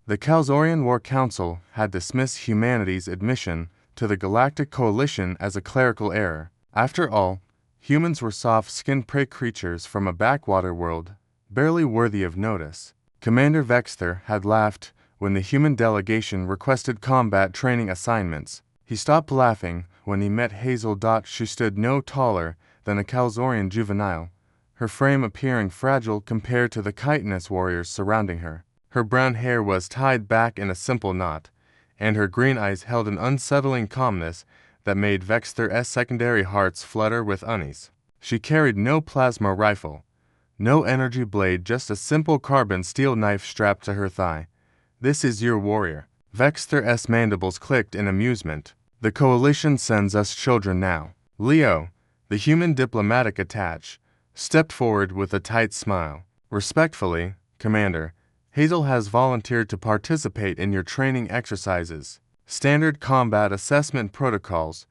The Calzorian War Council had dismissed humanity's admission to the Galactic Coalition as a clerical error. After all, humans were soft-skinned prey creatures from a backwater world, barely worthy of notice. Commander Vexter had laughed when the human delegation requested combat training assignments. He stopped laughing when he met Hazel. She stood no taller than a Calzorian juvenile, her frame appearing fragile compared to the chitinous warriors surrounding her. Her brown hair was tied back in a simple knot, and her green eyes held an unsettling calmness that made Vexter's secondary hearts flutter with unease. She carried no plasma rifle, no energy blade, just a simple carbon steel knife strapped to her thigh. "This is your warrior." Vexter's mandibles clicked in amusement. "The Coalition sends us children now." Leo, the human diplomatic attaché, stepped forward with a tight smile. "Respectfully, Commander, Hazel has volunteered to participate in your training exercises. Standard combat assessment protocols.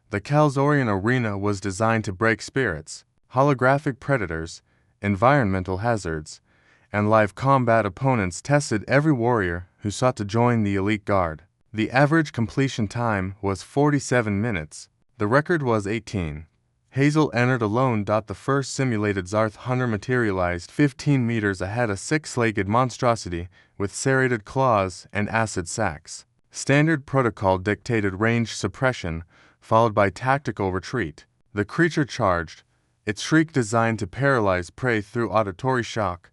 The Calzorian arena was designed to break spirits, holographic predators, environmental hazards, and live combat opponents tested every warrior who sought to join the elite guard. The average completion time was 47 minutes. The record was 18. Hazel entered alone. The first simulated Zarth hunter materialized 15 meters ahead, a six-legged monstrosity with serrated claws and acid sacs. Standard protocol dictated range suppression, followed by tactical retreat. The creature charged, its shriek designed to paralyze prey through auditory shock.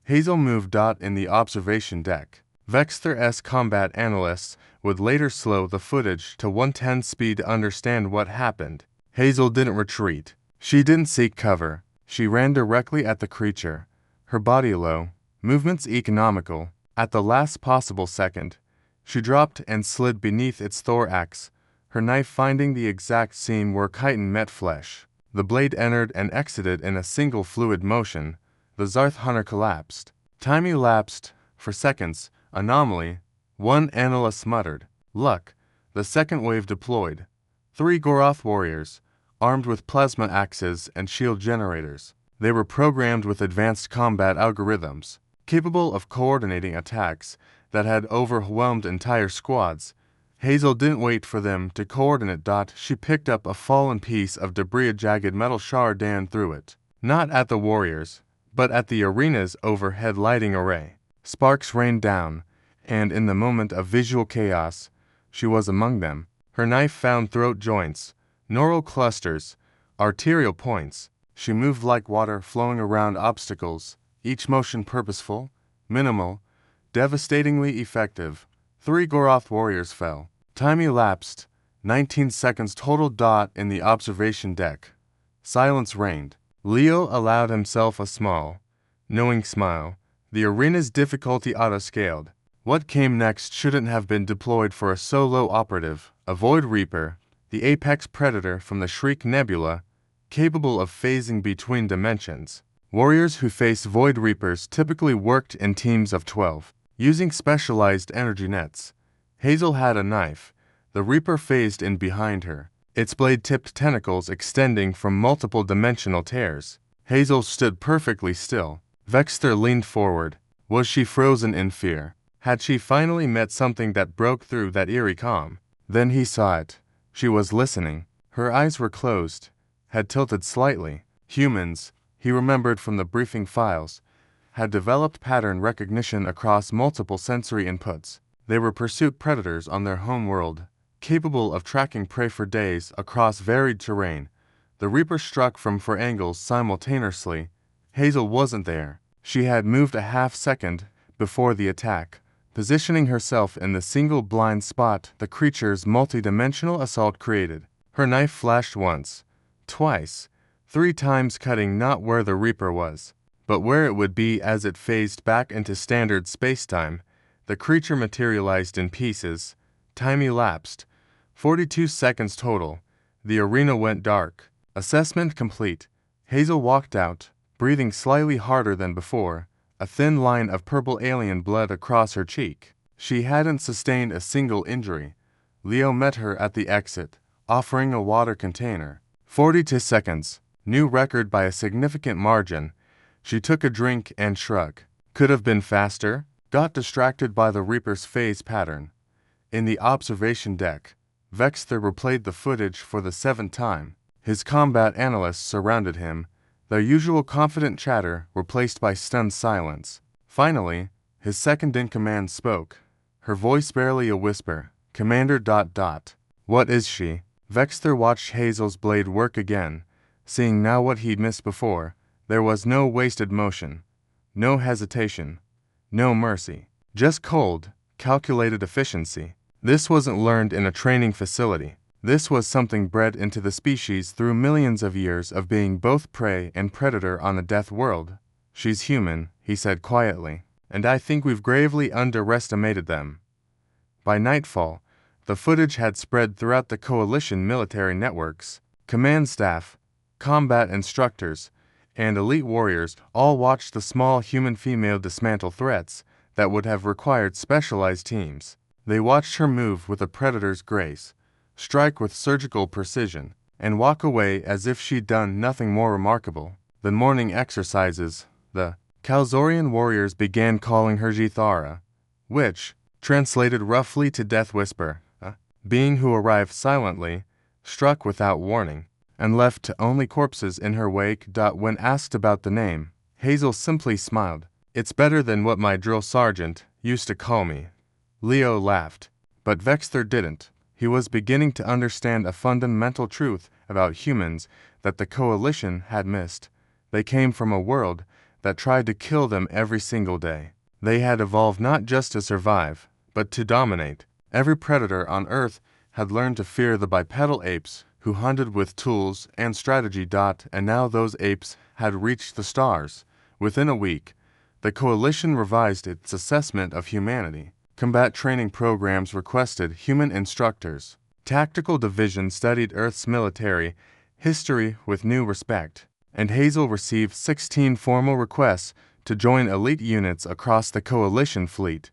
Hazel moved. In the observation deck. Vexter's combat analysts would later slow the footage to 110 speed to understand what happened. Hazel didn't retreat. She didn't seek cover. She ran directly at the creature, her body low, movements economical. At the last possible second, she dropped and slid beneath its thorax, her knife finding the exact seam where chitin met flesh. The blade entered and exited in a single fluid motion. The Zarth hunter collapsed. Time elapsed. For seconds. Anomaly. One analyst muttered. Luck. The second wave deployed. 3 Goroth warriors, armed with plasma axes and shield generators. They were programmed with advanced combat algorithms, capable of coordinating attacks that had overwhelmed entire squads. Hazel didn't wait for them to coordinate. She picked up a fallen piece of debris, a jagged metal shard, and threw it. Not at the warriors, but at the arena's overhead lighting array. Sparks rained down, and in the moment of visual chaos, she was among them. Her knife found throat joints, neural clusters, arterial points. She moved like water flowing around obstacles, each motion purposeful, minimal, devastatingly effective. 3 Goroth warriors fell. Time elapsed. 19 seconds total. In the observation deck. Silence reigned. Leo allowed himself a small, knowing smile. The arena's difficulty auto-scaled. What came next shouldn't have been deployed for a solo operative. A Void Reaper, the apex predator from the Shriek Nebula, capable of phasing between dimensions. Warriors who faced Void Reapers typically worked in teams of 12, using specialized energy nets. Hazel had a knife. The Reaper phased in behind her, its blade-tipped tentacles extending from multiple dimensional tears. Hazel stood perfectly still. Vexter leaned forward. Was she frozen in fear? Had she finally met something that broke through that eerie calm? Then he saw it. She was listening. Her eyes were closed, had tilted slightly. Humans, he remembered from the briefing files, had developed pattern recognition across multiple sensory inputs. They were pursuit predators on their home world, capable of tracking prey for days across varied terrain. The Reaper struck from 4 angles simultaneously. Hazel wasn't there. She had moved a half-second before the attack, positioning herself in the single blind spot the creature's multidimensional assault created. Her knife flashed once, twice, 3 times, cutting not where the Reaper was, but where it would be as it phased back into standard spacetime. The creature materialized in pieces. Time elapsed. 42 seconds total. The arena went dark. Assessment complete. Hazel walked out, breathing slightly harder than before, a thin line of purple alien blood across her cheek. She hadn't sustained a single injury. Leo met her at the exit, offering a water container. 42 seconds. New record by a significant margin. She took a drink and shrugged. Could have been faster. got distracted by the Reaper's phase pattern. In the observation deck, Vexter replayed the footage for the 7th time. His combat analysts surrounded him, their usual confident chatter replaced by stunned silence. Finally, his second-in-command spoke, her voice barely a whisper. Commander ... What is she? Vexter watched Hazel's blade work again, seeing now what he'd missed before. There was no wasted motion, no hesitation, no mercy. Just cold, calculated efficiency. This wasn't learned in a training facility. This was something bred into the species through millions of years of being both prey and predator on the death world. She's human, he said quietly, and I think we've gravely underestimated them. By nightfall, the footage had spread throughout the Coalition military networks. Command staff, combat instructors, and elite warriors all watched the small human female dismantle threats that would have required specialized teams. They watched her move with a predator's grace, strike with surgical precision, and walk away as if she'd done nothing more remarkable than morning exercises. The Kalzorian warriors began calling her Jithara, which, translated roughly to Death Whisper, a being who arrived silently, struck without warning, and left only corpses in her wake. When asked about the name, Hazel simply smiled. It's better than what my drill sergeant used to call me. Leo laughed, but Vexter didn't. He was beginning to understand a fundamental truth about humans that the Coalition had missed. They came from a world that tried to kill them every single day. They had evolved not just to survive, but to dominate. Every predator on Earth had learned to fear the bipedal apes who hunted with tools and strategy. And now those apes had reached the stars. Within a week, the Coalition revised its assessment of humanity. Combat training programs requested human instructors. Tactical divisions studied Earth's military history with new respect. And Hazel received 16 formal requests to join elite units across the Coalition fleet.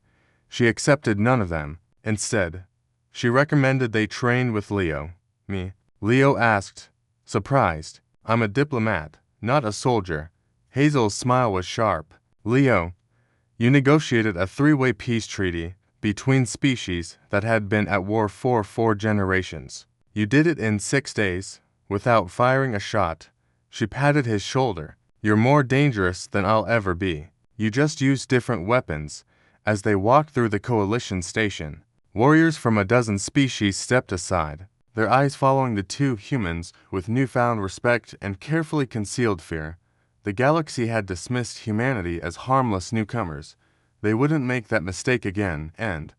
She accepted none of them. Instead, she recommended they train with Leo. Me? Leo asked, surprised. I'm a diplomat, not a soldier. Hazel's smile was sharp. Leo, you negotiated a 3-way peace treaty between species that had been at war for 4 generations. You did it in 6 days, without firing a shot. She patted his shoulder. You're more dangerous than I'll ever be. You just used different weapons. As they walked through the Coalition station, warriors from a dozen species stepped aside, their eyes following the 2 humans with newfound respect and carefully concealed fear. The galaxy had dismissed humanity as harmless newcomers. They wouldn't make that mistake again, and